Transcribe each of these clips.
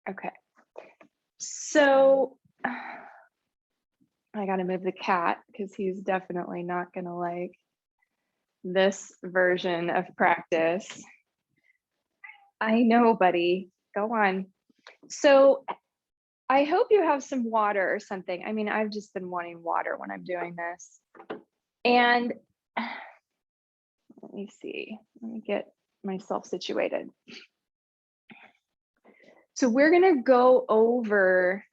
Okay. So I got to move the cat because he's definitely not going to like this version of practice. I know, buddy. Go on. So I hope you have some water or something. I mean, I've just been wanting water when I'm doing this. And let me see. Let me get myself situated. So we're going to go over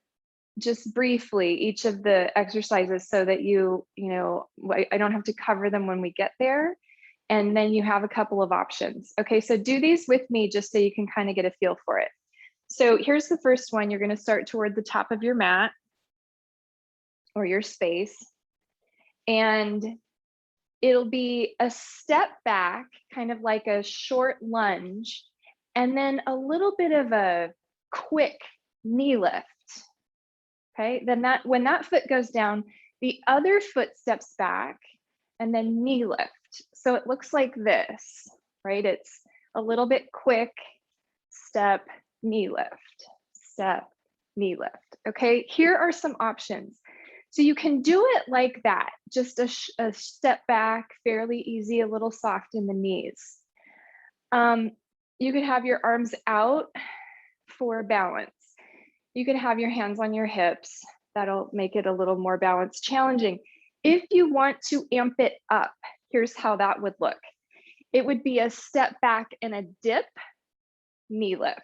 just briefly each of the exercises so that you know, I don't have to cover them when we get there. And then you have a couple of options. Okay, so do these with me just so you can kind of get a feel for it. So here's the first one. You're going to start toward the top of your mat or your space. And it'll be a step back, kind of like a short lunge, and then a little bit of a quick knee lift. Okay, then when that foot goes down, the other foot steps back and then knee lift. So it looks like this, right? It's a little bit quick, step, knee lift, step, knee lift. Okay, here are some options. So you can do it like that, just a step back, fairly easy, a little soft in the knees. You could have your arms out for balance. You could have your hands on your hips. That'll make it a little more balanced, challenging. If you want to amp it up, here's how that would look. It would be a step back and a dip, knee lift.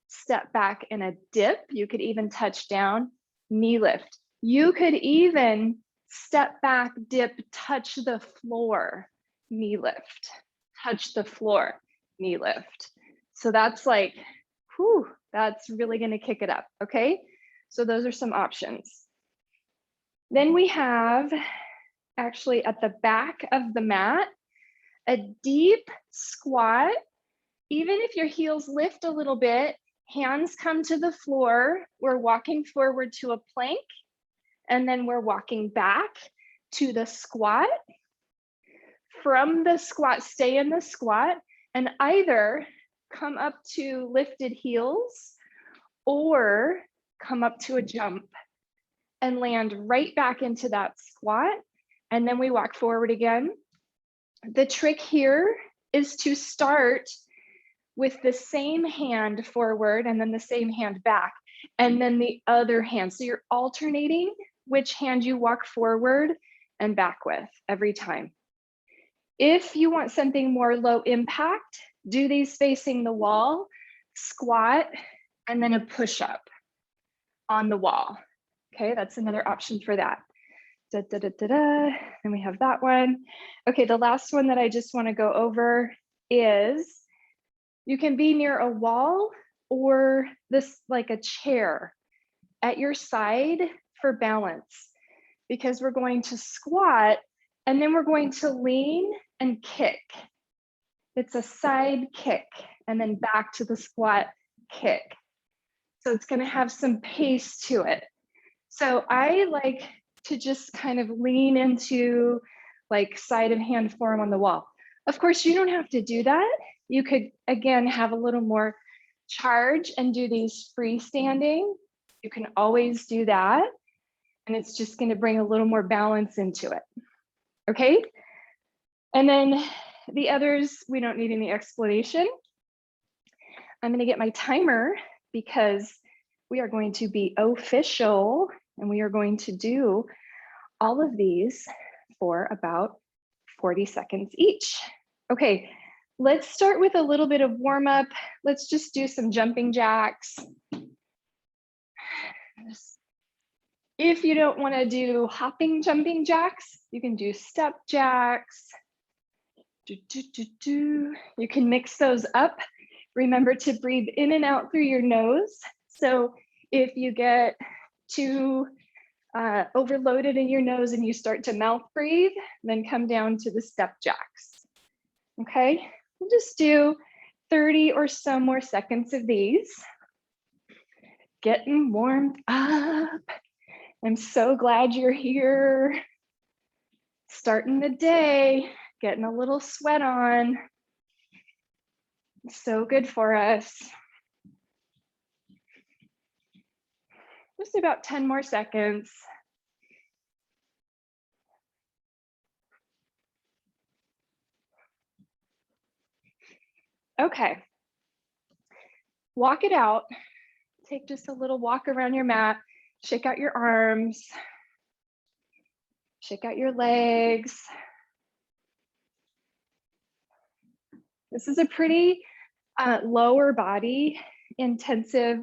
Step back and a dip. You could even touch down, knee lift. You could even step back, dip, touch the floor, knee lift. Touch the floor, knee lift. So that's like, whew, that's really going to kick it up. Okay, so those are some options. Then we have actually at the back of the mat, a deep squat. Even if your heels lift a little bit, hands come to the floor. We're walking forward to a plank, and then we're walking back to the squat. From the squat, stay in the squat, and either come up to lifted heels or come up to a jump and land right back into that squat. And then we walk forward again. The trick here is to start with the same hand forward and then the same hand back, and then the other hand. So you're alternating which hand you walk forward and back with every time. If you want something more low impact, do these facing the wall, squat, and then a push up on the wall. Okay, that's another option for that. Da, da, da, da, da. And we have that one. Okay, the last one that I just want to go over is you can be near a wall or this like a chair at your side for balance, because we're going to squat and then we're going to lean and kick. It's a side kick and then back to the squat kick. So it's going to have some pace to it. So I like to just kind of lean into like side of hand form on the wall. Of course, you don't have to do that. You could, again, have a little more charge and do these freestanding. You can always do that. And it's just going to bring a little more balance into it. Okay. And then the others, we don't need any explanation. I'm going to get my timer because we are going to be official and we are going to do all of these for about 40 seconds each. Okay, let's start with a little bit of warm up. Let's just do some jumping jacks. If you don't want to do hopping jumping jacks, you can do step jacks. You can mix those up. Remember to breathe in and out through your nose. So if you get too overloaded in your nose and you start to mouth breathe, then come down to the step jacks. Okay, we'll just do 30 or so more seconds of these. Getting warmed up. I'm so glad you're here. Starting the day, getting a little sweat on. So good for us. Just about 10 more seconds. Okay. Walk it out. Take just a little walk around your mat. Shake out your arms. Shake out your legs. This is a pretty lower body intensive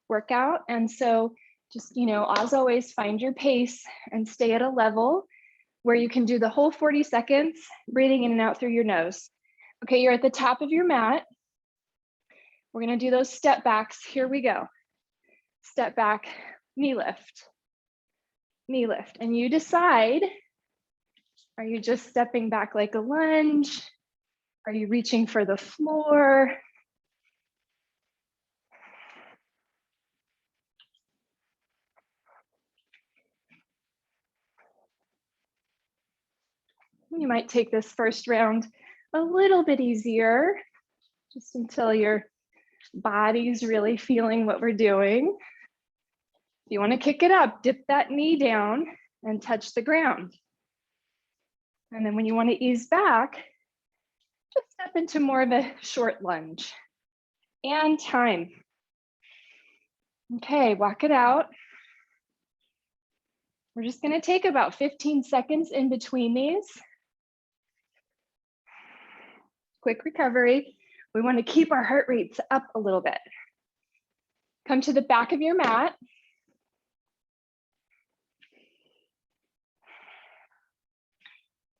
workout. And so just, as always, find your pace and stay at a level where you can do the whole 40 seconds, breathing in and out through your nose. Okay, you're at the top of your mat. We're gonna do those step backs. Here we go. Step back, knee lift, knee lift. And you decide, are you just stepping back like a lunge? Are you reaching for the floor? You might take this first round a little bit easier, just until your body's really feeling what we're doing. If you want to kick it up, dip that knee down and touch the ground. And then when you want to ease back, just step into more of a short lunge. And time. Okay, walk it out. We're just going to take about 15 seconds in between these. Quick recovery. We want to keep our heart rates up a little bit. Come to the back of your mat.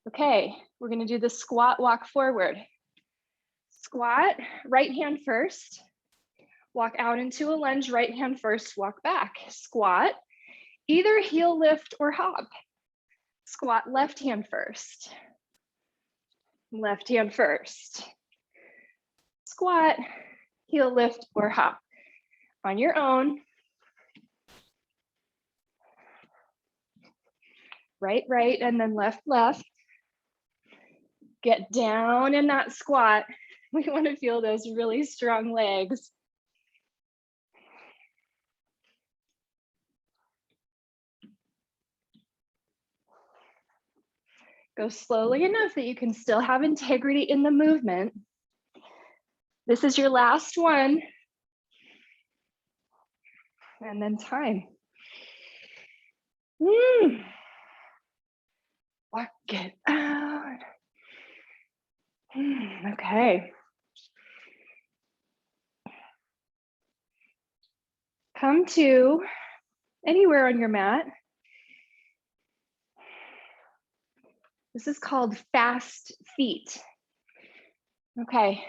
Okay, we're going to do the squat walk forward. Squat, right hand first. Walk out into a lunge, right hand first, walk back. Squat, either heel lift or hop. Squat, left hand first. Left hand first. Squat, heel lift or hop. On your own. Right, right, and then left, left. Get down in that squat. We want to feel those really strong legs. Go slowly enough that you can still have integrity in the movement. This is your last one. And then time. Walk it out. Okay. Come to anywhere on your mat. This is called fast feet. Okay.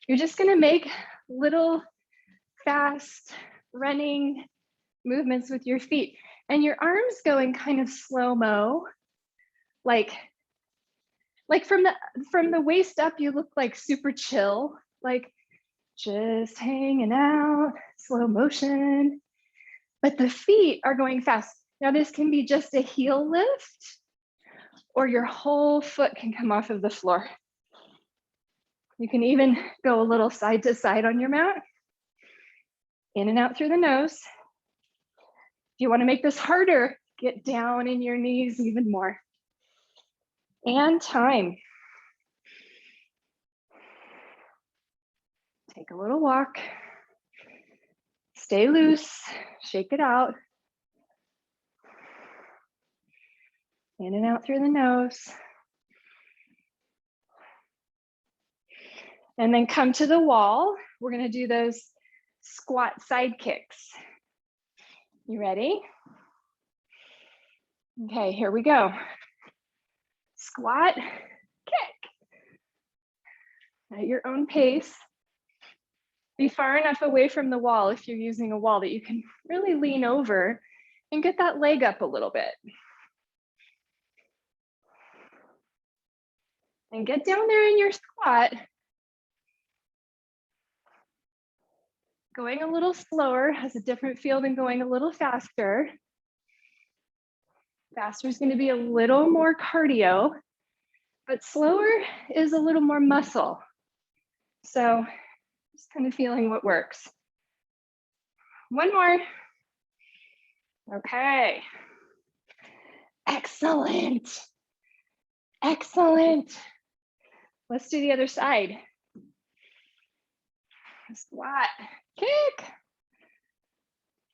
You're just going to make little fast running movements with your feet and your arms going kind of slow-mo, like from the waist up, you look like super chill, like just hanging out, slow motion, but the feet are going fast. Now this can be just a heel lift or your whole foot can come off of the floor. You can even go a little side to side on your mat, in and out through the nose. If you want to make this harder, get down in your knees even more. And time. Take a little walk. Stay loose, shake it out. In and out through the nose. And then come to the wall. We're going to do those squat side kicks. You ready? Okay, here we go. Squat, kick. At your own pace. Be far enough away from the wall if you're using a wall that you can really lean over and get that leg up a little bit. And get down there in your squat. Going a little slower has a different feel than going a little faster. Faster is going to be a little more cardio, but slower is a little more muscle. So just kind of feeling what works. One more. Okay. Excellent. Excellent. Let's do the other side. Squat, kick.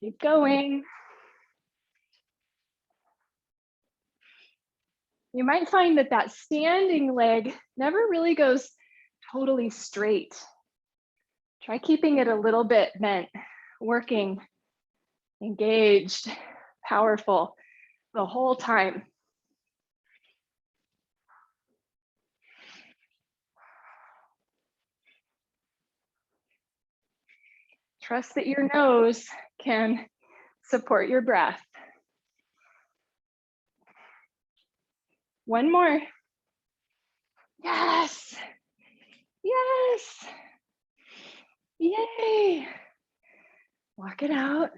Keep going. You might find that that standing leg never really goes totally straight. Try keeping it a little bit bent, working, engaged, powerful the whole time. Trust that your nose can support your breath. One more. Yes. Yes. Yay. Walk it out.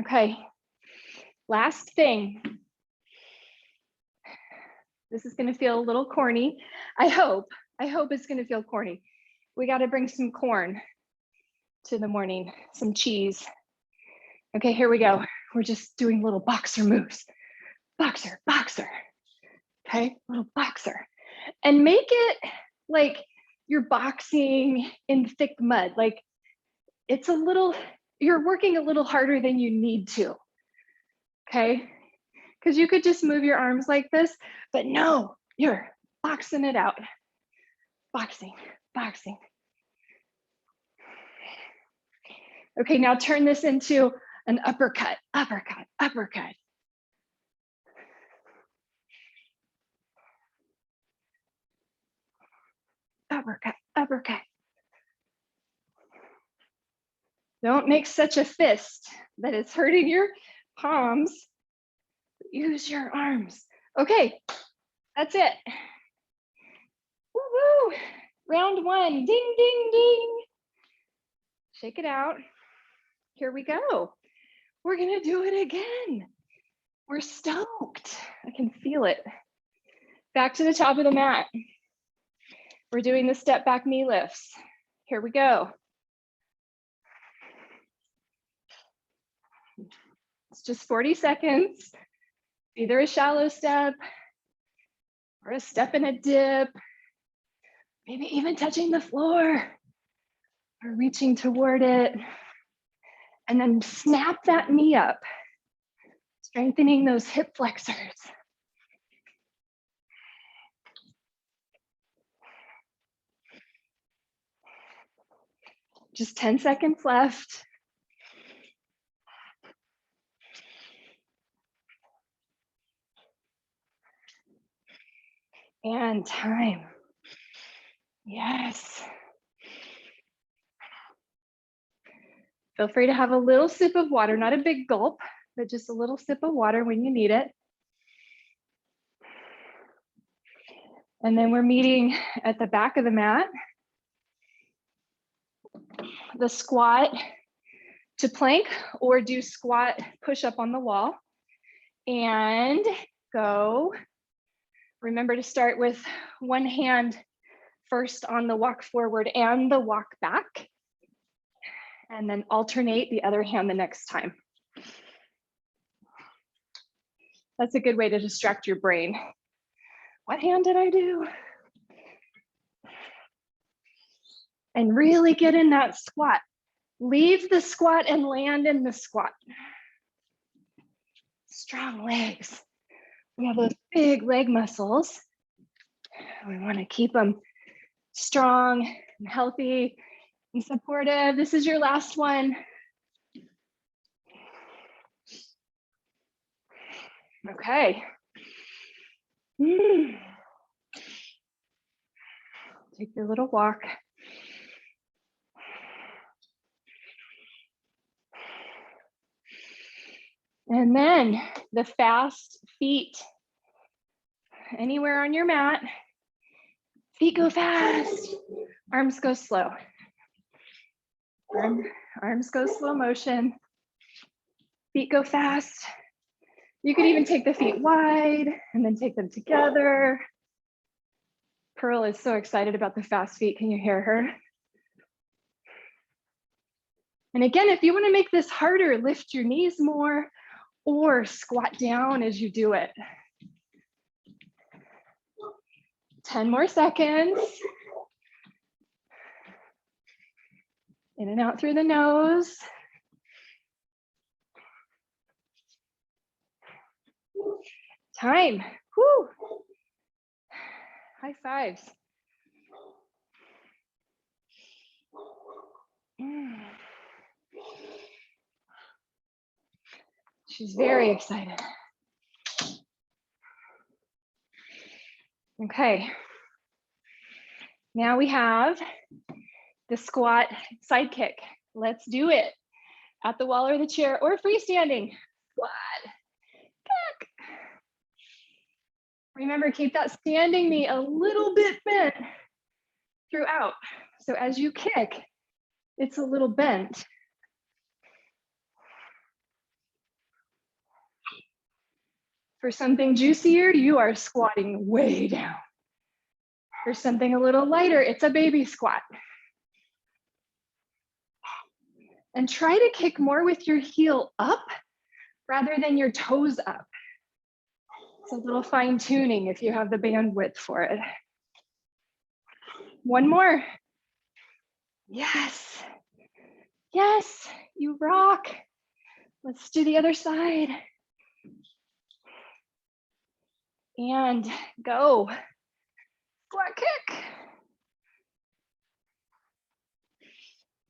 Okay. Last thing. This is going to feel a little corny. I hope it's going to feel corny. We got to bring some corn to the morning, some cheese. Okay, here we go. We're just doing little boxer moves. Boxer, boxer. Okay, little boxer. And make it like you're boxing in thick mud. Like it's a little, you're working a little harder than you need to. Okay, because you could just move your arms like this, but no, you're boxing it out. Boxing, boxing. Okay, now turn this into an uppercut, uppercut, uppercut. Uppercut, uppercut. Don't make such a fist that it's hurting your palms. Use your arms. Okay, that's it. Woo-hoo. Round one, ding, ding, ding. Shake it out. Here we go. We're gonna do it again. We're stoked. I can feel it. Back to the top of the mat. We're doing the step back knee lifts. Here we go. It's just 40 seconds. Either a shallow step or a step and a dip, maybe even touching the floor or reaching toward it. And then snap that knee up, strengthening those hip flexors. Just 10 seconds left. And time. Yes. Feel free to have a little sip of water, not a big gulp, but just a little sip of water when you need it. And then we're meeting at the back of the mat. The squat to plank, or do squat push up on the wall. And go. Remember to start with one hand first on the walk forward and the walk back, and then alternate the other hand the next time. That's a good way to distract your brain. What hand did I do? And really get in that squat. Leave the squat and land in the squat. Strong legs. We have those big leg muscles. We want to keep them strong and healthy and supportive. This is your last one. Okay. Take your little walk. And then the fast feet. Anywhere on your mat. Feet go fast. Arms go slow. Arms go slow motion. Feet go fast. You could even take the feet wide and then take them together. Pearl is so excited about the fast feet. Can you hear her? And again, if you want to make this harder, lift your knees more or squat down as you do it. 10 more seconds. In and out through the nose. Time. Whew. High fives. She's very excited. Okay. Now we have the squat side kick. Let's do it. At the wall or the chair or freestanding. Squat. Kick. Remember, keep that standing knee a little bit bent throughout. So as you kick, it's a little bent. For something juicier, you are squatting way down. For something a little lighter, it's a baby squat. And try to kick more with your heel up rather than your toes up. It's a little fine tuning if you have the bandwidth for it. One more. Yes. Yes, you rock. Let's do the other side. And go. Squat kick.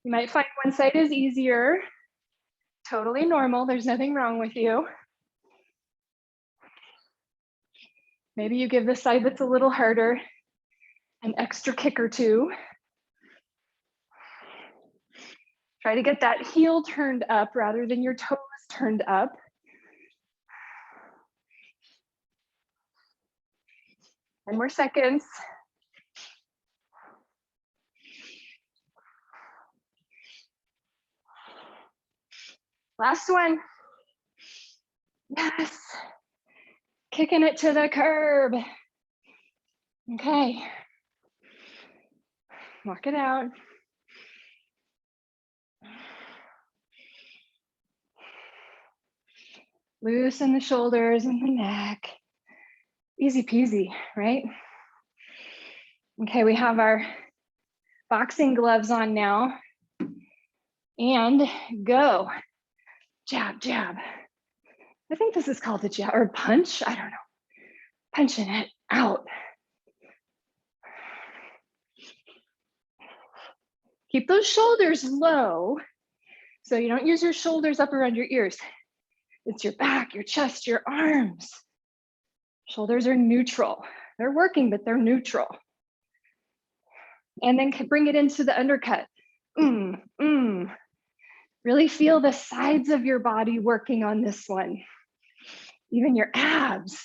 You might find one side is easier. Totally normal. There's nothing wrong with you. Maybe you give the side that's a little harder an extra kick or two. Try to get that heel turned up rather than your toes turned up. Ten more seconds. Last one. Yes. Kicking it to the curb. Okay. Walk it out. Loosen the shoulders and the neck. Easy peasy, right? Okay, we have our boxing gloves on now. And go. Jab, jab. I think this is called a jab or punch. I don't know. Punching it out. Keep those shoulders low so you don't use your shoulders up around your ears. It's your back, your chest, your arms. Shoulders are neutral. They're working, but they're neutral. And then bring it into the undercut. Really feel the sides of your body working on this one. Even your abs.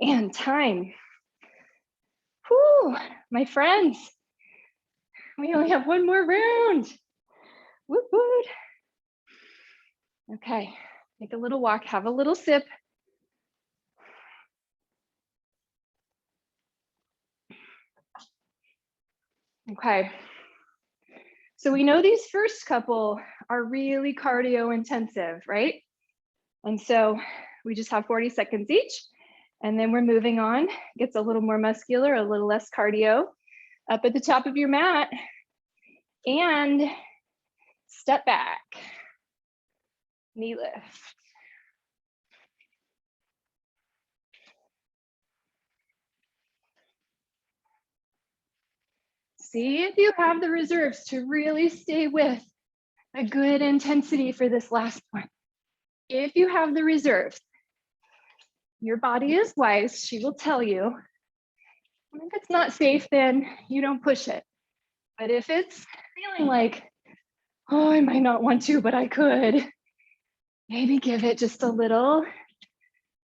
And time. Whew, my friends, we only have one more round. Woot woot. Okay, take a little walk, have a little sip. Okay, so we know these first couple are really cardio intensive, right? And so we just have 40 seconds each, and then we're moving on. Gets a little more muscular, a little less cardio. Up at the top of your mat, and step back. Knee lift. See if you have the reserves to really stay with a good intensity for this last one. If you have the reserves, your body is wise. She will tell you. If it's not safe, then you don't push it. But if it's feeling like, oh, I might not want to, but I could, maybe give it just a little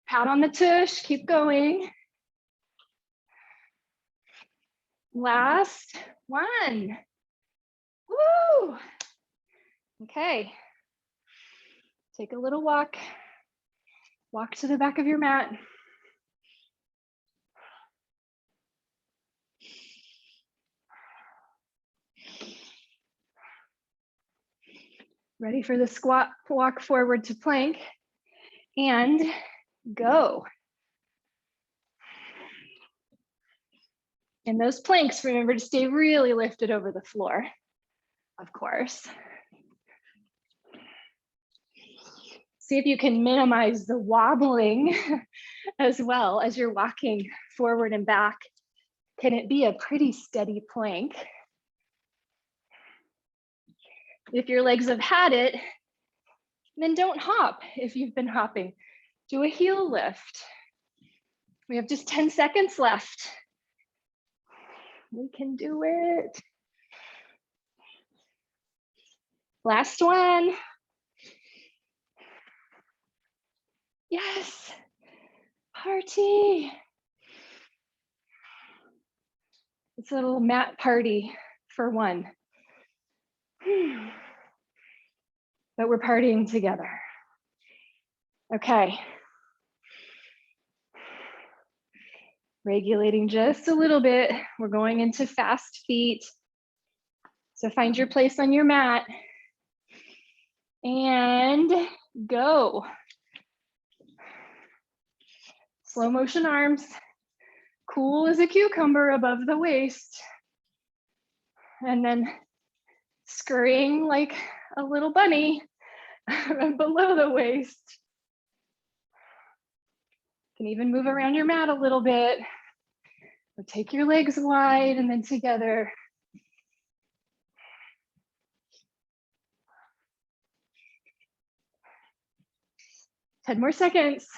pat on the tush, keep going. Last one. Woo! Okay. Take a little walk. Walk to the back of your mat. Ready for the squat, walk forward to plank, and go. And those planks, remember to stay really lifted over the floor, of course. See if you can minimize the wobbling as well as you're walking forward and back. Can it be a pretty steady plank? If your legs have had it, then don't hop if you've been hopping. Do a heel lift. We have just 10 seconds left. We can do it. Last one. Yes, party. It's a little mat party for one. But we're partying together. Okay. Regulating just a little bit. We're going into fast feet. So find your place on your mat and go. Slow motion arms, cool as a cucumber above the waist. And then scurrying like a little bunny below the waist. You can even move around your mat a little bit. Or take your legs wide and then together. Ten more seconds.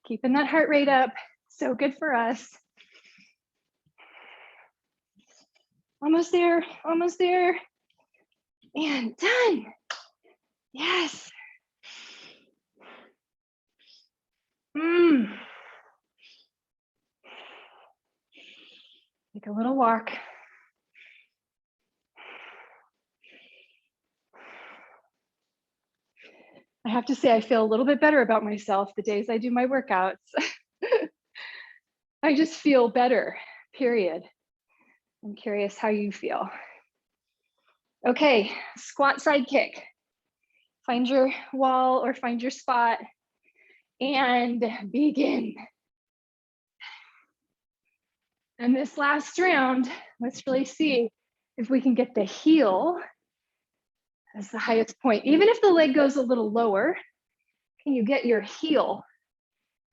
Keeping that heart rate up. So good for us. Almost there, almost there. And done. Yes. Take a little walk. I have to say, I feel a little bit better about myself the days I do my workouts. I just feel better, period. I'm curious how you feel. Okay, squat side kick. Find your wall or find your spot and begin. And this last round, let's really see if we can get the heel as the highest point. Even if the leg goes a little lower, can you get your heel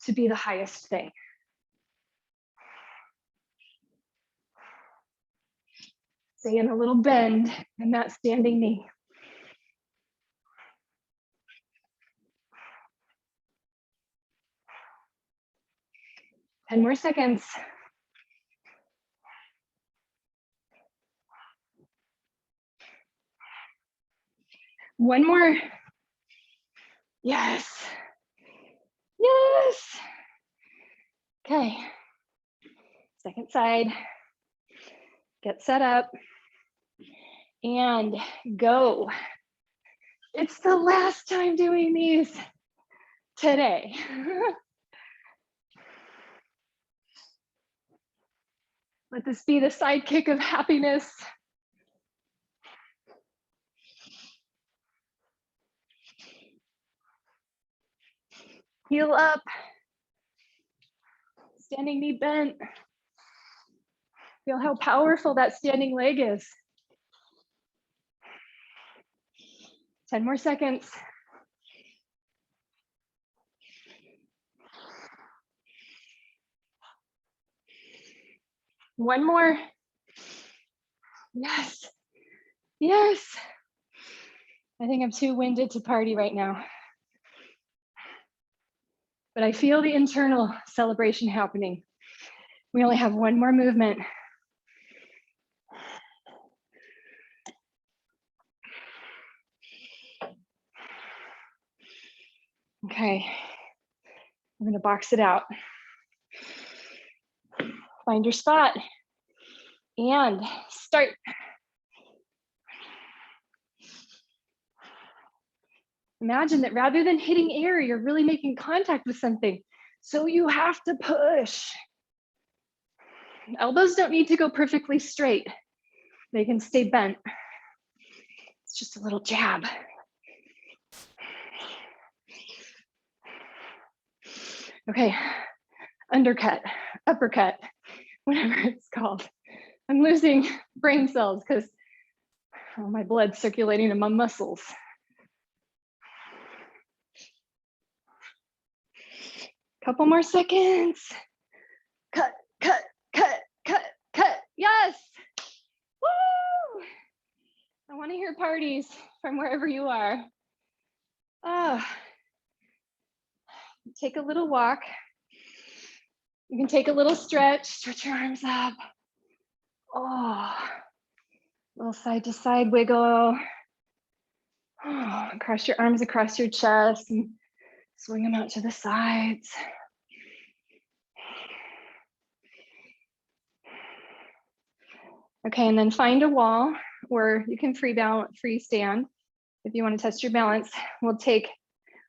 to be the highest thing? Stay in a little bend in that standing knee. Ten more seconds. One more. Yes. Yes. Okay. Second side. Get set up and go. It's the last time doing these today. Let this be the sidekick of happiness. Heel up. Standing knee bent. Feel how powerful that standing leg is. 10 more seconds. One more. Yes. Yes. I think I'm too winded to party right now. But I feel the internal celebration happening. We only have one more movement. Okay, I'm gonna box it out. Find your spot and start. Imagine that rather than hitting air, you're really making contact with something. So you have to push. Elbows don't need to go perfectly straight. They can stay bent. It's just a little jab. Okay, undercut, uppercut, whatever it's called. I'm losing brain cells because all my blood's circulating in my muscles. Couple more seconds. Cut, cut, cut, cut, cut. Yes. Woo! I want to hear parties from wherever you are. Oh. Take a little walk. You can take a little stretch your arms up. Oh, little side to side wiggle. Oh, cross your arms across your chest and swing them out to the sides. Okay, and then find a wall or you can free stand. If you want to test your balance, we'll take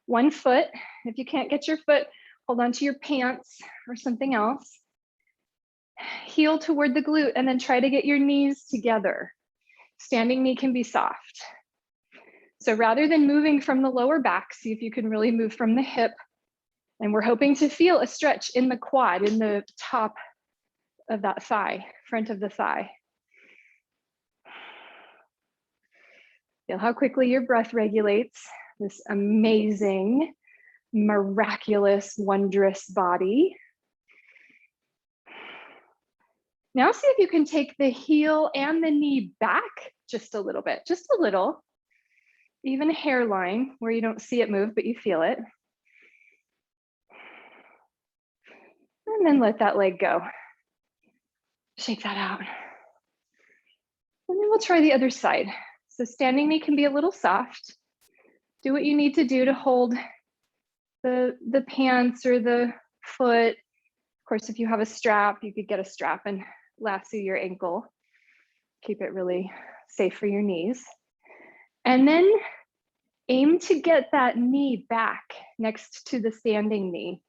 one foot. If you can't get your foot, hold on to your pants or something else. Heel toward the glute and then try to get your knees together. Standing knee can be soft. So rather than moving from the lower back, see if you can really move from the hip. And we're hoping to feel a stretch in the quad, in the top of that thigh, front of the thigh. Feel how quickly your breath regulates this amazing, miraculous, wondrous body. Now see if you can take the heel and the knee back just a little bit, just a little. Even a hairline where you don't see it move, but you feel it. And then let that leg go. Shake that out. And then we'll try the other side. So standing knee can be a little soft. Do what you need to do to hold the pants or the foot. Of course, if you have a strap, you could get a strap and lasso your ankle. Keep it really safe for your knees. And then aim to get that knee back next to the standing knee.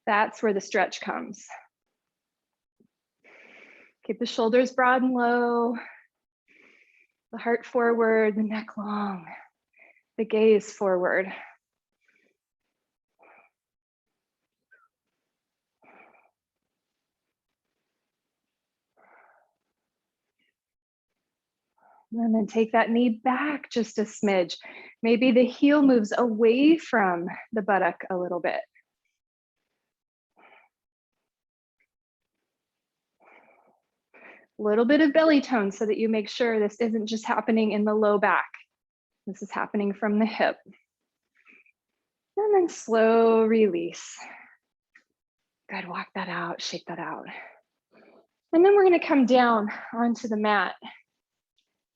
That's where the stretch comes. Keep the shoulders broad and low, the heart forward, the neck long, the gaze forward. And then take that knee back just a smidge. Maybe the heel moves away from the buttock a little bit. A little bit of belly tone so that you make sure this isn't just happening in the low back. This is happening from the hip. And then slow release. Good, walk that out, shake that out. And then we're gonna come down onto the mat.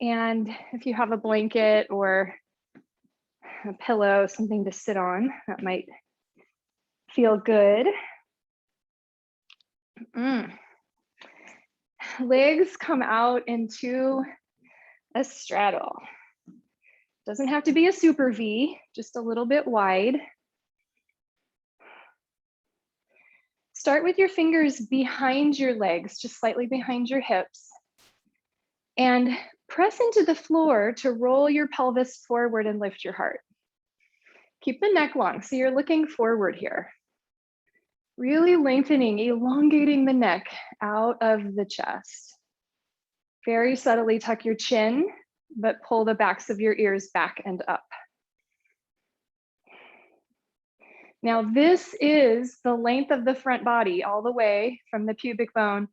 And if you have a blanket or a pillow, something to sit on, that might feel good. Legs come out into a straddle. Doesn't have to be a super V, just a little bit wide. Start with your fingers behind your legs, just slightly behind your hips. And press into the floor to roll your pelvis forward and lift your heart. Keep the neck long, so you're looking forward here. Really lengthening, elongating the neck out of the chest. Very subtly tuck your chin, but pull the backs of your ears back and up. Now this is the length of the front body all the way from the pubic bone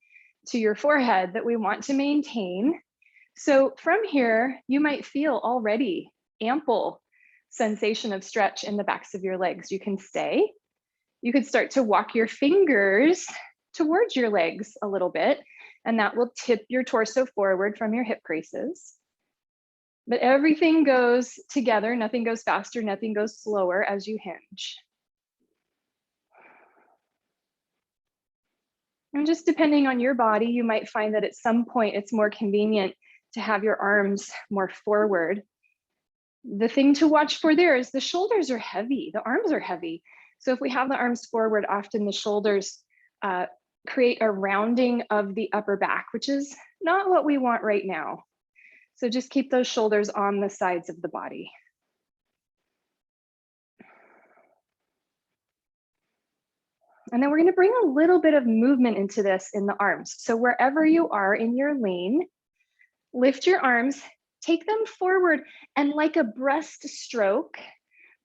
to your forehead that we want to maintain. So from here, you might feel already ample sensation of stretch in the backs of your legs. You can stay. You could start to walk your fingers towards your legs a little bit, and that will tip your torso forward from your hip creases. But everything goes together. Nothing goes faster, nothing goes slower as you hinge. And just depending on your body, you might find that at some point it's more convenient to have your arms more forward. The thing to watch for there is the shoulders are heavy, the arms are heavy. So if we have the arms forward, often the shoulders create a rounding of the upper back, which is not what we want right now. So just keep those shoulders on the sides of the body. And then we're going to bring a little bit of movement into this in the arms. So wherever you are in your lane, lift your arms, take them forward, and like a breaststroke,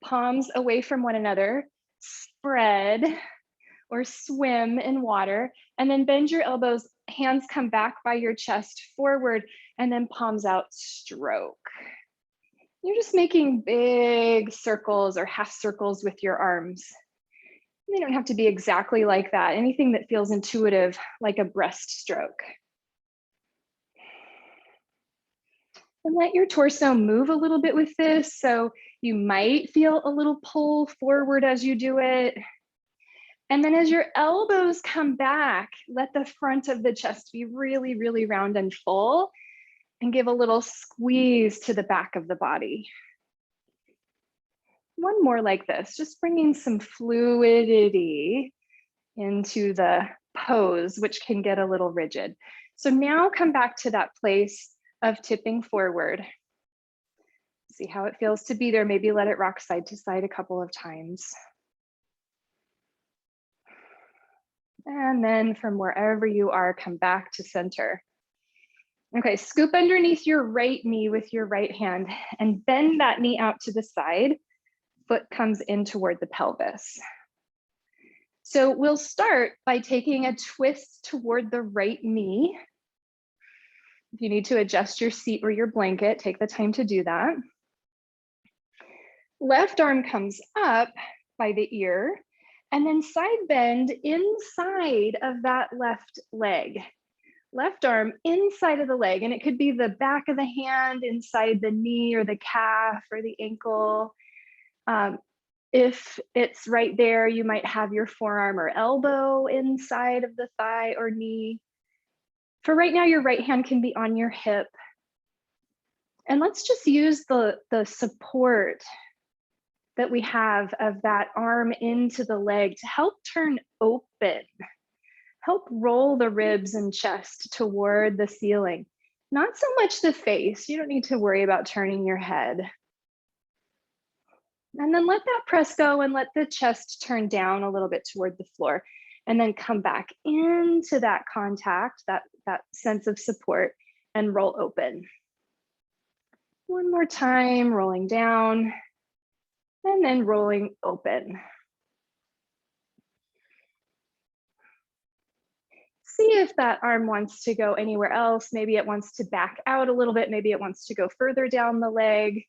palms away from one another, spread or swim in water, and then bend your elbows, hands come back by your chest forward, and then palms out, stroke. You're just making big circles or half circles with your arms. They don't have to be exactly like that. Anything that feels intuitive, like a breaststroke. And let your torso move a little bit with this. So you might feel a little pull forward as you do it. And then as your elbows come back, let the front of the chest be really, really round and full, and give a little squeeze to the back of the body. One more like this, just bringing some fluidity into the pose, which can get a little rigid. So now come back to that place of tipping forward. See how it feels to be there. Maybe let it rock side to side a couple of times. And then from wherever you are, come back to center. Okay, scoop underneath your right knee with your right hand and bend that knee out to the side. Foot comes in toward the pelvis. So we'll start by taking a twist toward the right knee. If you need to adjust your seat or your blanket, take the time to do that. Left arm comes up by the ear, and then side bend inside of that left leg. Left arm inside of the leg, and it could be the back of the hand inside the knee or the calf or the ankle. If it's right there, you might have your forearm or elbow inside of the thigh or knee. For right now, your right hand can be on your hip. And let's just use the support that we have of that arm into the leg to help turn open, help roll the ribs and chest toward the ceiling. Not so much the face. You don't need to worry about turning your head. And then let that press go and let the chest turn down a little bit toward the floor, and then come back into that contact, that sense of support, and roll open. One more time, rolling down and then rolling open. See if that arm wants to go anywhere else. Maybe it wants to back out a little bit. Maybe it wants to go further down the leg.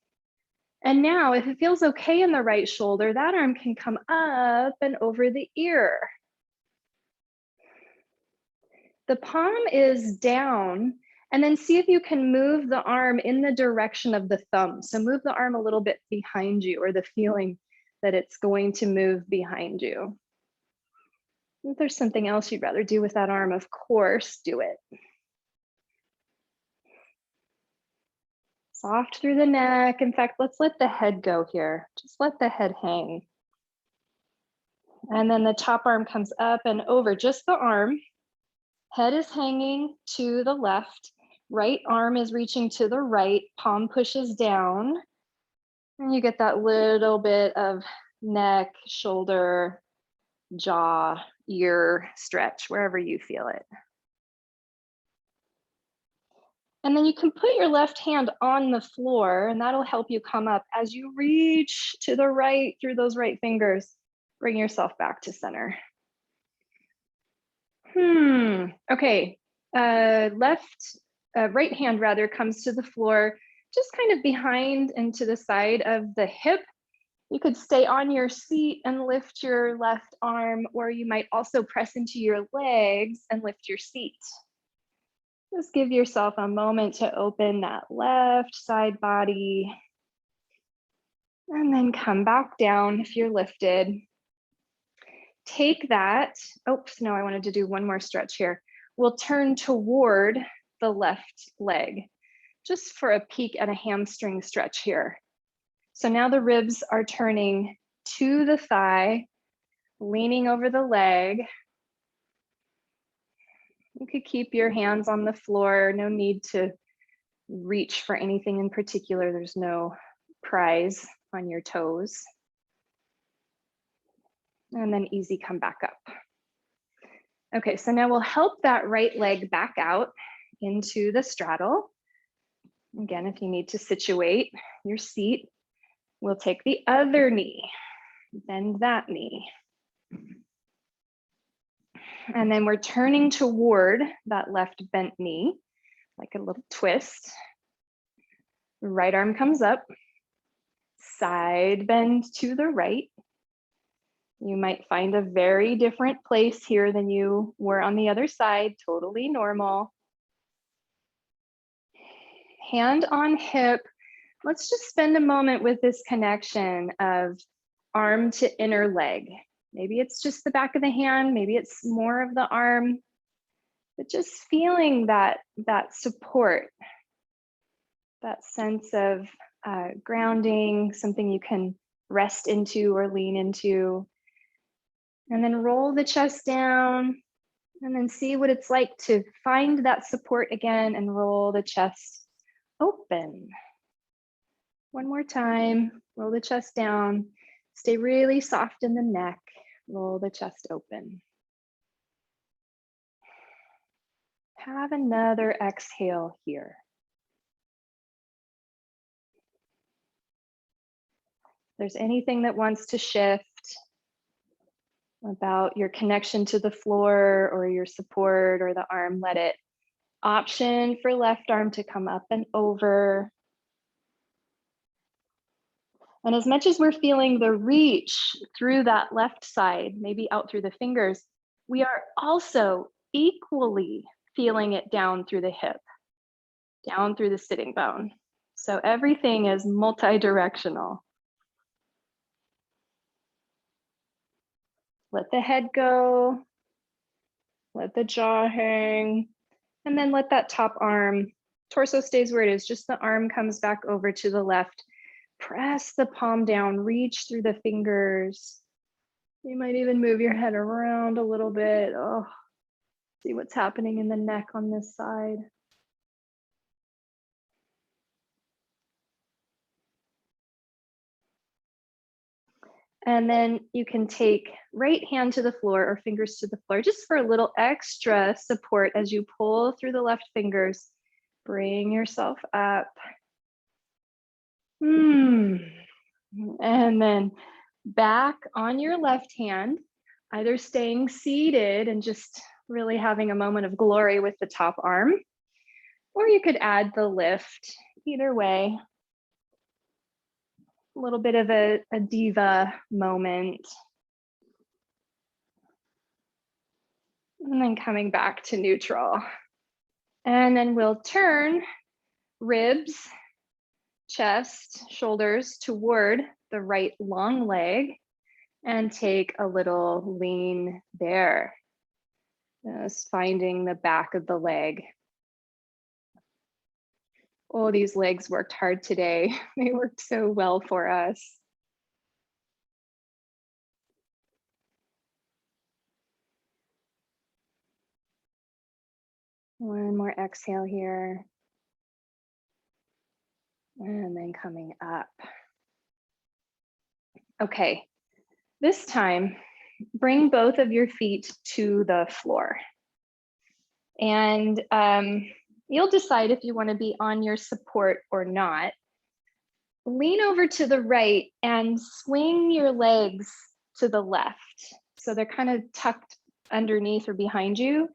And now, if it feels okay in the right shoulder, that arm can come up and over the ear. The palm is down, and then see if you can move the arm in the direction of the thumb. So move the arm a little bit behind you, or the feeling that it's going to move behind you. If there's something else you'd rather do with that arm, of course, do it. Soft through the neck. In fact, let's let the head go here. Just let the head hang. And then the top arm comes up and over, just the arm. Head is hanging to the left. Right arm is reaching to the right. Palm pushes down. And you get that little bit of neck, shoulder, jaw, ear stretch, wherever you feel it. And then you can put your left hand on the floor, and that'll help you come up. As you reach to the right through those right fingers, bring yourself back to center. Okay, right hand rather comes to the floor, just kind of behind and to the side of the hip. You could stay on your seat and lift your left arm, or you might also press into your legs and lift your seat. Just give yourself a moment to open that left side body. And then come back down if you're lifted. Take that, oops, no, I wanted to do one more stretch here. We'll turn toward the left leg, just for a peek and a hamstring stretch here. So now the ribs are turning to the thigh, leaning over the leg. You could keep your hands on the floor. No need to reach for anything in particular. There's no prize on your toes. and then easy come back up. Okay, so now we'll help that right leg back out into the straddle. Again, if you need to situate your seat, we'll take the other knee, bend that knee. And then we're turning toward that left bent knee, like a little twist. Right arm comes up, side bend to the right. You might find a very different place here than you were on the other side, totally normal. Hand on hip. Let's just spend a moment with this connection of arm to inner leg. Maybe it's just the back of the hand, maybe it's more of the arm, but just feeling that support, that sense of grounding, something you can rest into or lean into. And then roll the chest down and then see what it's like to find that support again and roll the chest open. One more time, roll the chest down, stay really soft in the neck, roll the chest open. Have another exhale here. If there's anything that wants to shift about your connection to the floor or your support or the arm, let it. Option for left arm to come up and over. And as much as we're feeling the reach through that left side, maybe out through the fingers, we are also equally feeling it down through the hip, down through the sitting bone. So everything is multi-directional. Let the head go, let the jaw hang, and then let that top arm, torso stays where it is, just the arm comes back over to the left. Press the palm down, reach through the fingers. You might even move your head around a little bit. Oh, see what's happening in the neck on this side. And then you can take right hand to the floor or fingers to the floor, just for a little extra support as you pull through the left fingers. Bring yourself up. And then back on your left hand, either staying seated and just really having a moment of glory with the top arm, or you could add the lift. Either way, a little bit of a diva moment. And then coming back to neutral. And then we'll turn ribs, chest, shoulders toward the right long leg and take a little lean there. Just finding the back of the leg. Oh, these legs worked hard today. They worked so well for us. One more exhale here. And then coming up. Okay, this time, bring both of your feet to the floor. And you'll decide if you want to be on your support or not. Lean over to the right and swing your legs to the left. So they're kind of tucked underneath or behind you.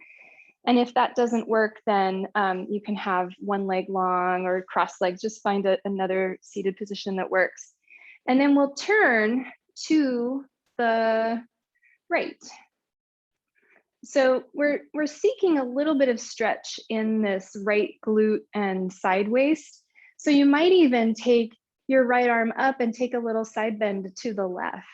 And if that doesn't work, then you can have one leg long or cross legs, just find another seated position that works. And then we'll turn to the right. So we're seeking a little bit of stretch in this right glute and side waist. So you might even take your right arm up and take a little side bend to the left.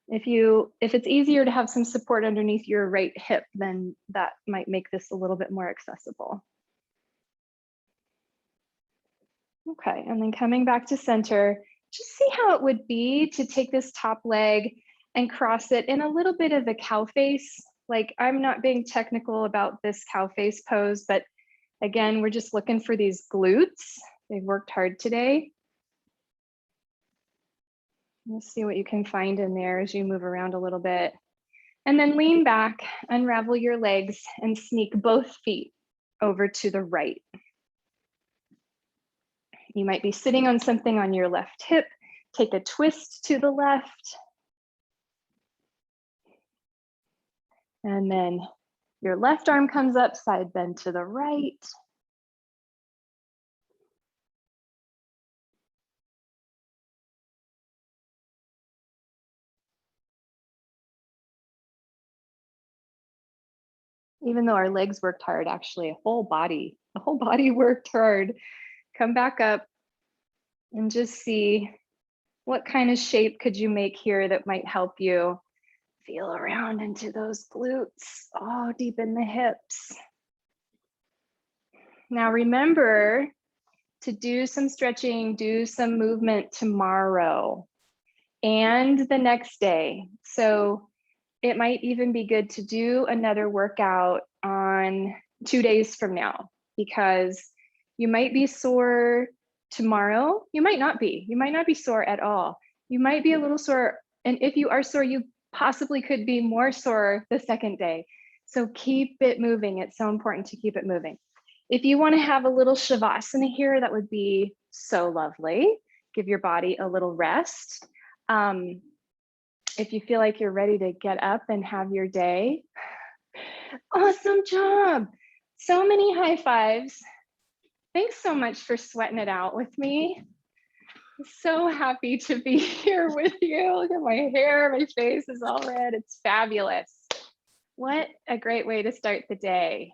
If it's easier to have some support underneath your right hip, then that might make this a little bit more accessible. Okay, and then coming back to center, just see how it would be to take this top leg and cross it in a little bit of a cow face. Like, I'm not being technical about this cow face pose, but again, we're just looking for these glutes. They've worked hard today. Let's see what you can find in there as you move around a little bit. And then lean back, unravel your legs, and sneak both feet over to the right. You might be sitting on something on your left hip. Take a twist to the left. And then your left arm comes up, side bend to the right. Even though our legs worked hard, actually the whole body worked hard. Come back up and just see what kind of shape could you make here that might help you feel around into those glutes, oh, deep in the hips. Now remember to do some stretching, do some movement tomorrow and the next day. So it might even be good to do another workout on 2 days from now, because you might be sore tomorrow. You might not be. You might not be sore at all. You might be a little sore. And if you are sore, you possibly could be more sore the second day. So keep it moving. It's so important to keep it moving. If you want to have a little shavasana here, that would be so lovely. Give your body a little rest. If you feel like you're ready to get up and have your day, awesome job. So many high fives. Thanks so much for sweating it out with me. I'm so happy to be here with you. Look at my hair, my face is all red. It's fabulous. What a great way to start the day.